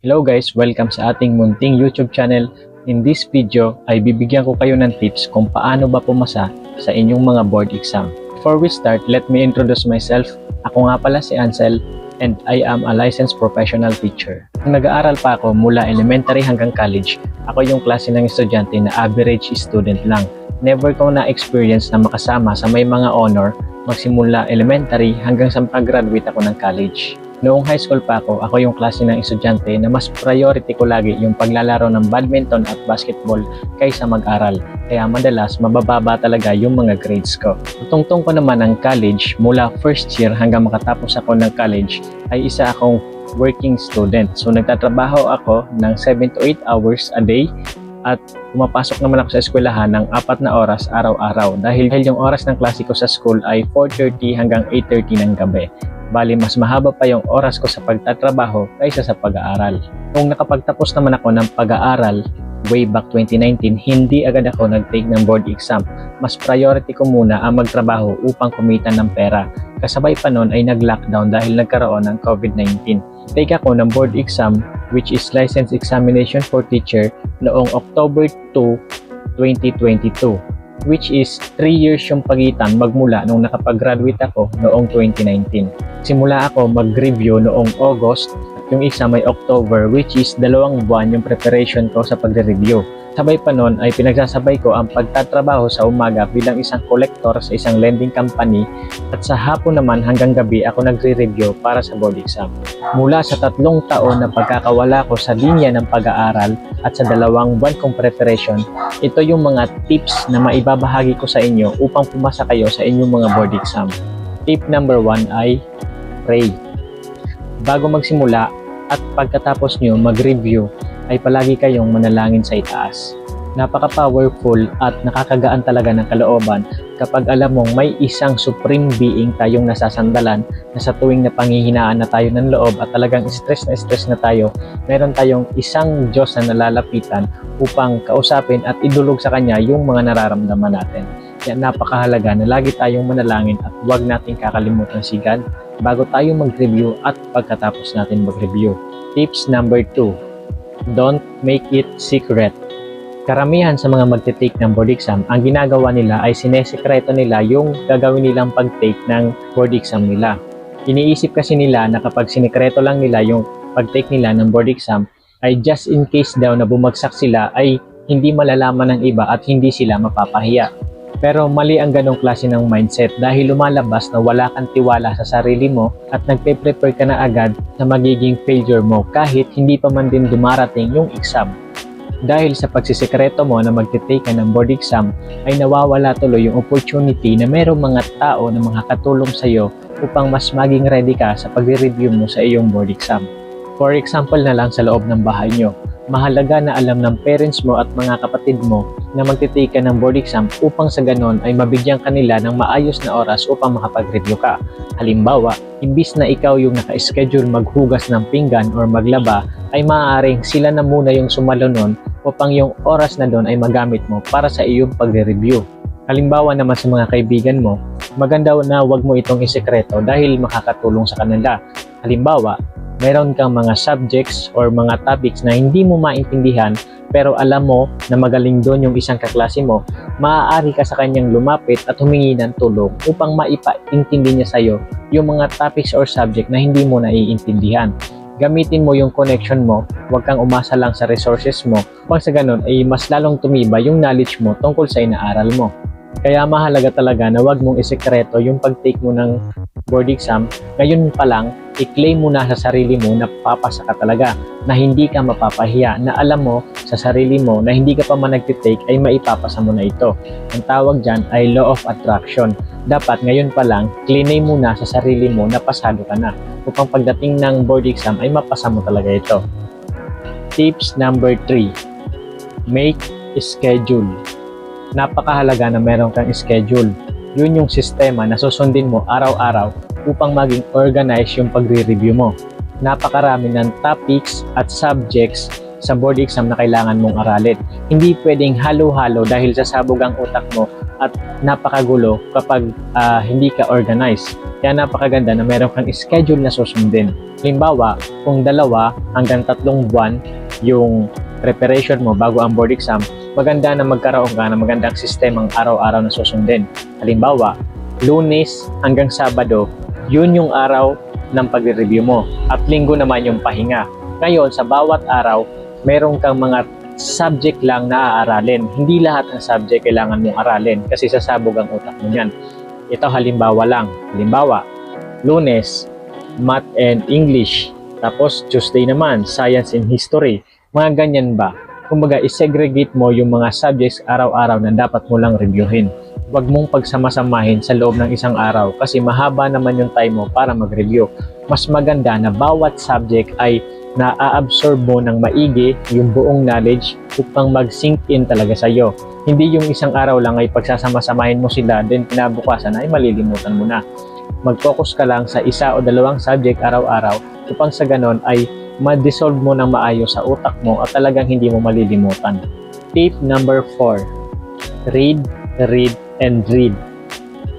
Hello guys, welcome sa ating munting YouTube channel. In this video ay bibigyan ko kayo ng tips kung paano ba pumasa sa inyong mga board exam. Before we start, let me introduce myself. Ako nga pala si Ansel and I am a licensed professional teacher. Nung nag-aaral pa ako mula elementary hanggang college, ako yung klase ng estudyante na average student lang. Never ko na-experience na makasama sa may mga honor magsimula elementary hanggang sa makagraduate ako ng college. Noong high school pa ako yung klase ng estudyante na mas priority ko lagi yung paglalaro ng badminton at basketball kaysa mag-aral. Kaya madalas mabababa talaga yung mga grades ko. Tungtong ko naman ng college, mula first year hanggang makatapos ako ng college, ay isa akong working student. So nagtatrabaho ako ng 7 to 8 hours a day at pumapasok naman ako sa eskwelahan ng 4 na oras araw-araw dahil yung oras ng klase ko sa school ay 4:30 hanggang 8:30 ng gabi. Bali, mas mahaba pa yung oras ko sa pagtatrabaho kaysa sa pag-aaral. Nung nakapagtapos naman ako ng pag-aaral, way back 2019, hindi agad ako nag-take ng board exam. Mas priority ko muna ang magtrabaho upang kumita ng pera. Kasabay pa nun ay nag-lockdown dahil nagkaroon ng COVID-19. Take ako ng board exam, which is License Examination for Teacher, noong October 2, 2022. Which is 3 years yung pagitan magmula nung nakapag-graduate ako noong 2019. Simula ako mag-review noong August at yung exam ay October, which is 2 buwan yung preparation ko sa pagre-review. Sabay pa nun ay pinagsasabay ko ang pagtatrabaho sa umaga bilang isang collector sa isang lending company at sa hapon naman hanggang gabi ako nagre-review para sa board exam. Mula sa 3 taon na pagkakawala ko sa linya ng pag-aaral at sa 2 buwan kong preparation, ito yung mga tips na maibabahagi ko sa inyo upang pumasa kayo sa inyong mga board exam. Tip number 1 ay pray. Bago magsimula at pagkatapos nyo mag-review, ay palagi kayong manalangin sa itaas. Napaka-powerful at nakakagaan talaga ng kalooban kapag alam mong may isang supreme being tayong nasasandalan na sa tuwing na panghihinaan na tayo ng loob at talagang stress na tayo, meron tayong isang Diyos na nalalapitan upang kausapin at idulog sa Kanya yung mga nararamdaman natin. Kaya napakahalaga na lagi tayong manalangin at huwag nating kakalimutan si God bago tayo mag-review at pagkatapos natin mag-review. Tips number 2. Don't make it secret. Karamihan sa mga magte-take ng board exam, ang ginagawa nila ay sinesekreto nila yung gagawin nilang pag-take ng board exam nila. Iniisip kasi nila na kapag sinikreto lang nila yung pag-take nila ng board exam, ay just in case daw na bumagsak sila ay hindi malalaman ng iba at hindi sila mapapahiya. Pero mali ang ganong klase ng mindset dahil lumalabas na wala kang tiwala sa sarili mo at nagpe-prepare ka na agad na magiging failure mo kahit hindi pa man din dumarating yung exam. Dahil sa pagsisekreto mo na magte-take ka ng board exam ay nawawala tuloy yung opportunity na merong mga tao na makakatulong sa iyo upang mas maging ready ka sa pagre-review mo sa iyong board exam. For example na lang sa loob ng bahay nyo, mahalaga na alam ng parents mo at mga kapatid mo na magte-take ka ng board exam upang sa ganon ay mabigyan kanila ng maayos na oras upang makapag-review ka. Halimbawa, imbis na ikaw yung naka-schedule maghugas ng pinggan or maglaba, ay maaaring sila na muna yung sumalo nun upang yung oras na doon ay magamit mo para sa iyong pagre-review. Halimbawa naman sa mga kaibigan mo, maganda na wag mo itong isekreto dahil makakatulong sa kanila. Halimbawa, meron kang mga subjects or mga topics na hindi mo maintindihan pero alam mo na magaling doon yung isang kaklase mo, maaari ka sa kanyang lumapit at humingi ng tulong upang maipaintindi niya sa iyo yung mga topics or subject na hindi mo naiintindihan. Gamitin mo yung connection mo, huwag kang umasa lang sa resources mo, upang sa ganun ay mas lalong tumibay yung knowledge mo tungkol sa inaaral mo. Kaya mahalaga talaga na huwag mong isekreto yung pag-take mo ng board exam. Ngayon pa lang, i-claim mo na sa sarili mo na papasa ka talaga, na hindi ka mapapahiya, na alam mo sa sarili mo na hindi ka pa man nag-take ay maipapasa mo na ito. Ang tawag dyan ay law of attraction. Dapat ngayon pa lang, claim mo na sa sarili mo na pasado ka na upang pagdating ng board exam ay mapasa mo talaga ito. Tips number 3. Make schedule. Napakahalaga na meron kang schedule. Yun yung sistema na susundin mo araw-araw upang maging organized yung pagre-review mo. Napakarami ng topics at subjects sa board exam na kailangan mong aralin. Hindi pwedeng halo-halo dahil sasabog ang utak mo at napakagulo kapag hindi ka organized. Kaya napakaganda na meron kang schedule na susundin. Halimbawa, kung 2 hanggang 3 buwan yung preparation mo bago ang board exam, maganda na magkaroon ka ng magandang sistemang araw-araw na susundin. Halimbawa, Lunes hanggang Sabado, yun yung araw ng pag-review mo. At Linggo naman yung pahinga. Ngayon, sa bawat araw, meron kang mga subject lang na aaralin. Hindi lahat ng subject kailangan mong aralin kasi sasabog ang utak mo niyan. Ito halimbawa lang. Halimbawa, Lunes, Math and English. Tapos Tuesday naman, Science and History. Mga ganyan ba? Kumbaga, isegregate mo yung mga subjects araw-araw na dapat mo lang reviewin. Huwag mong pagsama-samahin sa loob ng isang araw kasi mahaba naman yung time mo para mag-review. Mas maganda na bawat subject ay na-absorb mo ng maigi yung buong knowledge upang mag-sink in talaga sa'yo. Hindi yung isang araw lang ay pagsasama-samahin mo sila, then kinabukasan ay malilimutan mo na. Mag-focus ka lang sa 1 o 2 subject araw-araw upang sa ganon ay ma-dissolve mo ng maayos sa utak mo at talagang hindi mo malilimutan. Tip number 4. Read, read, and read.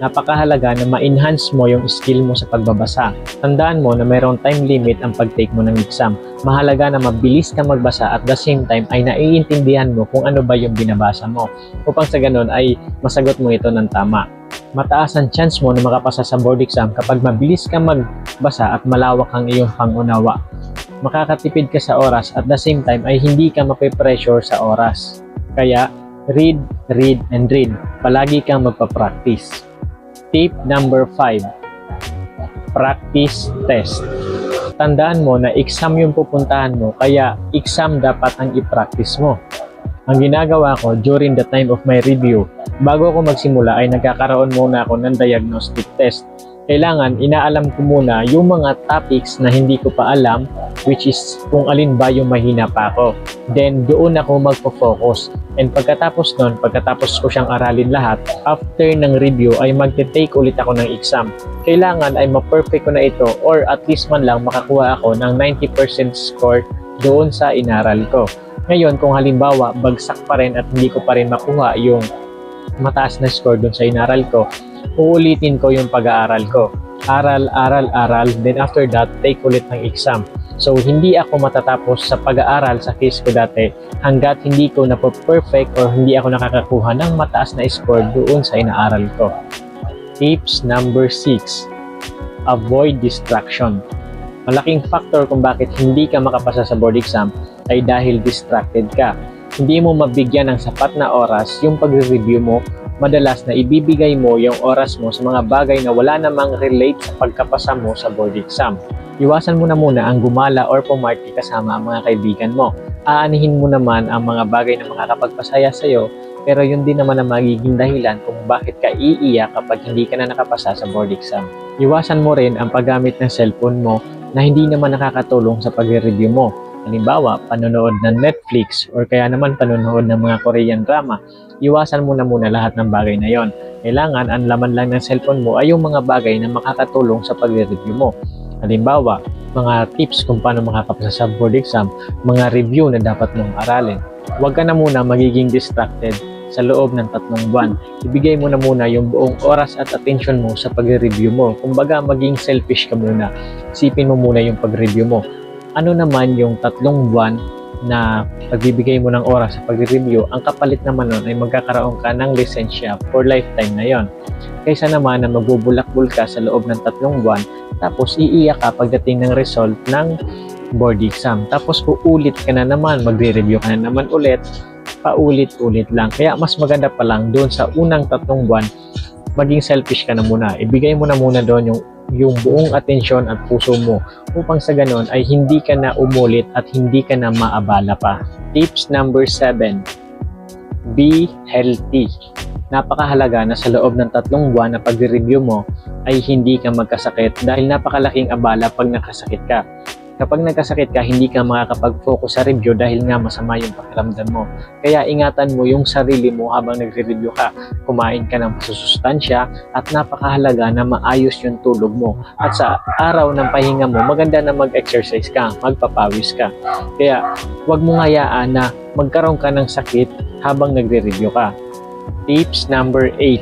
Napakahalaga na ma-enhance mo yung skill mo sa pagbabasa. Tandaan mo na mayroong time limit ang pag-take mo ng exam. Mahalaga na mabilis ka magbasa at the same time ay naiintindihan mo kung ano ba yung binabasa mo upang sa ganun ay masagot mo ito ng tama. Mataas ang chance mo na makapasa sa board exam kapag mabilis ka magbasa at malawak ang iyong pangunawa. Makakatipid ka sa oras at the same time ay hindi ka mape-pressure sa oras. Kaya, read, read, and read. Palagi kang magpa-practice. Tip number 5. Practice test. Tandaan mo na exam yung pupuntahan mo, kaya exam dapat ang i-practice mo. Ang ginagawa ko during the time of my review, bago ako magsimula ay nagkakaroon muna ako ng diagnostic test. Kailangan inaalam ko muna yung mga topics na hindi ko pa alam, which is kung alin ba yung mahina pa ako. Then doon ako magpo-focus. And pagkatapos nun, pagkatapos ko siyang aralin lahat, after ng review ay magte-take ulit ako ng exam. Kailangan ay ma-perfect ko na ito or at least man lang makakuha ako ng 90% score doon sa inaral ko. Ngayon, kung halimbawa bagsak pa rin at hindi ko pa rin makuha yung mataas na score doon sa inaral ko, uulitin ko yung pag-aaral ko. Aral, aral, aral, then after that, take ulit ng exam. So, hindi ako matatapos sa pag-aaral sa case ko dati hanggat hindi ko na perfect or hindi ako nakakakuha ng mataas na score doon sa inaaral ko. Tips number 6. Avoid distraction. Malaking factor kung bakit hindi ka makapasa sa board exam ay dahil distracted ka. Hindi mo mabigyan ng sapat na oras yung pagre-review mo. Madalas na ibibigay mo yung oras mo sa mga bagay na wala namang relate sa pagkapasa mo sa board exam. Iwasan mo na muna ang gumala or pumarty kasama ang mga kaibigan mo. Aanihin mo naman ang mga bagay na makakapagpasaya sa'yo, pero yun din naman ang magiging dahilan kung bakit ka iiyak kapag hindi ka na nakapasa sa board exam. Iwasan mo rin ang paggamit ng cellphone mo na hindi naman nakakatulong sa pag-review mo. Halimbawa, panonood ng Netflix or kaya naman panonood ng mga Korean drama. Iwasan mo na muna lahat ng bagay na yon. Kailangan ang laman lang ng cellphone mo ay yung mga bagay na makakatulong sa pag-review mo. Halimbawa, mga tips kung paano makakapasa sa board exam, mga review na dapat mong aralin. Huwag ka na muna magiging distracted sa loob ng 3 buwan. Ibigay mo na muna yung buong oras at attention mo sa pag-review mo. Kumbaga, maging selfish ka muna. Isipin mo muna yung pag-review mo. Ano naman yung 3 buwan na pagbibigay mo ng oras sa pag-review, ang kapalit naman nun ay magkakaroon ka ng lisensya for lifetime na yon. Kaysa naman na magbubulakbul ka sa loob ng 3 buwan, tapos iiyak ka pagdating ng result ng board exam. Tapos uulit ka na naman, magre-review ka na naman ulit, paulit-ulit lang. Kaya mas maganda pa lang doon sa unang 3 buwan, maging selfish ka na muna. Ibigay mo na muna doon yung buong atensyon at puso mo upang sa ganon ay hindi ka na umulit at hindi ka na maabala pa. Tips number 7. Be healthy. Napakahalaga na sa loob ng 3 buwan na pag-review mo ay hindi ka magkasakit dahil napakalaking abala pag nakasakit ka. Kapag nagkasakit ka, hindi ka makakapag-focus sa review dahil nga masama yung pakiramdam mo. Kaya ingatan mo yung sarili mo habang nagre-review ka. Kumain ka ng masusustansya at napakahalaga na maayos yung tulog mo. At sa araw ng pahinga mo, maganda na mag-exercise ka, magpapawis ka. Kaya huwag mong hayaan na magkaroon ka ng sakit habang nagre-review ka. Tips number 8.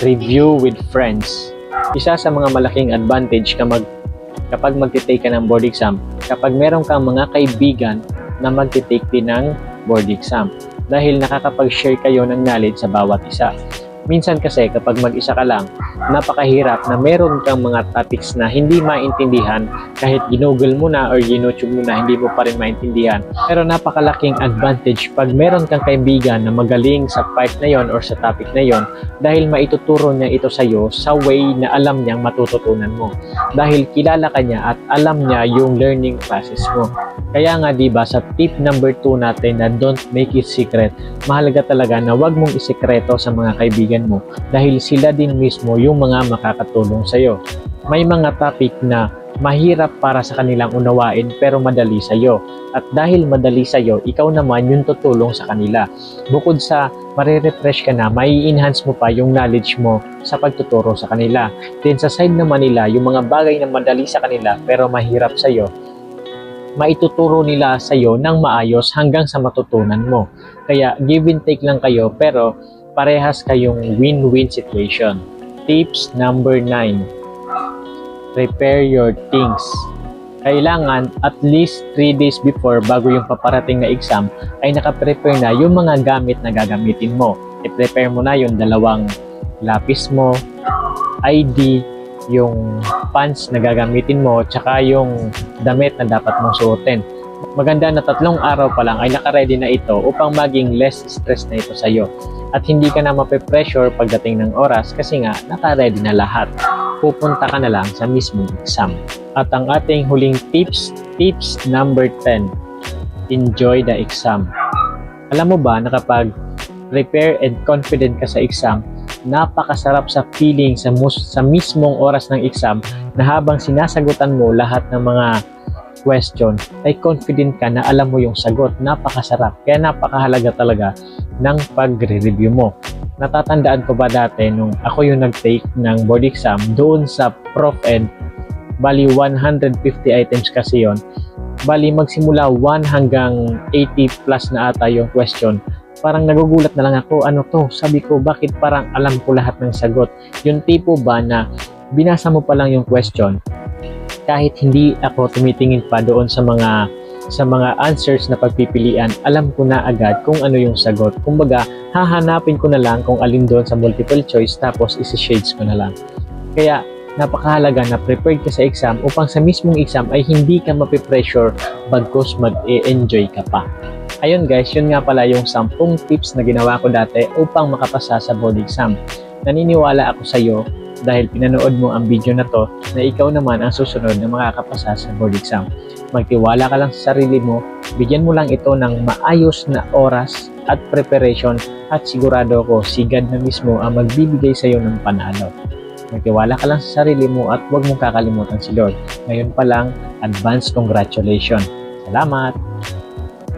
Review with friends. Isa sa mga malaking advantage kapag magtitake ka ng board exam, kapag meron kang mga kaibigan na magtitake din ng board exam. Dahil nakakapag-share kayo ng knowledge sa bawat isa. Minsan kasi kapag mag-isa ka lang, napakahirap na meron kang mga topics na hindi maintindihan kahit ginugol mo na or ginuYouTube mo na, hindi mo pa rin maintindihan. Pero napakalaking advantage pag meron kang kaibigan na magaling sa part na yon or sa topic na yon dahil maituturo niya ito sa iyo sa way na alam niyang matututunan mo. Dahil kilala ka niya at alam niya yung learning process mo. Kaya nga diba sa tip number 2 natin na don't make it secret, mahalaga talaga na wag mong isekreto sa mga kaibigan mo dahil sila din mismo yung mga makakatulong sa iyo. May mga topic na mahirap para sa kanilang unawain pero madali sa iyo. At dahil madali sa iyo, ikaw naman yung tutulong sa kanila. Bukod sa marirefresh ka na, mai-enhance mo pa yung knowledge mo sa pagtuturo sa kanila. Then sa side naman nila, yung mga bagay na madali sa kanila pero mahirap sa iyo, maituturo nila sa iyo ng maayos hanggang sa matutunan mo. Kaya give and take lang kayo pero parehas kayong win-win situation. Tips number 9. Prepare your things. Kailangan at least 3 days before bago yung paparating na exam ay nakaprepare na yung mga gamit na gagamitin mo. I-prepare mo na yung 2 lapis mo, ID, yung pants na gagamitin mo, tsaka yung damit na dapat mong suotin. Maganda na 3 araw pa lang ay naka-ready na ito upang maging less stress na ito sa iyo. At hindi ka na mape-pressure pagdating ng oras kasi nga naka-ready na lahat. Pupunta ka na lang sa mismong exam. At ang ating huling tips number 10. Enjoy the exam. Alam mo ba na kapag prepare and confident ka sa exam, napakasarap sa feeling sa mismong oras ng exam na habang sinasagutan mo lahat ng mga question ay confident ka na alam mo yung sagot. Napakasarap. Kaya napakahalaga talaga ng pagre-review mo. Natatandaan ko ba dati nung ako yung nag-take ng board exam doon sa Prof Ed, bali 150 items kasi yon. Bali magsimula 1 hanggang 80 plus na ata yung question. Parang nagugulat na lang ako, ano to? Sabi ko, bakit parang alam ko lahat ng sagot? Yung tipo ba na binasa mo pa lang yung question, kahit hindi ako tumitingin pa doon sa mga answers na pagpipilian, alam ko na agad kung ano yung sagot. Kumbaga, hahanapin ko na lang kung alin doon sa multiple choice tapos isi-shades ko na lang. Kaya, napakahalaga na prepared ka sa exam upang sa mismong exam ay hindi ka mapipressure bagkus mag-e-enjoy ka pa. Ayun guys, yun nga pala yung 10 tips na ginawa ko dati upang makapasa sa board exam. Naniniwala ako sa iyo dahil pinanood mo ang video na to na ikaw naman ang susunod na makakapasa sa board exam. Magtiwala ka lang sa sarili mo, bigyan mo lang ito ng maayos na oras at preparation at sigurado ko sigad na mismo ang magbibigay sa iyo ng panalo. Magtiwala ka lang sa sarili mo at huwag mong kakalimutan si Lord. Ngayon pa lang, advance congratulations. Salamat!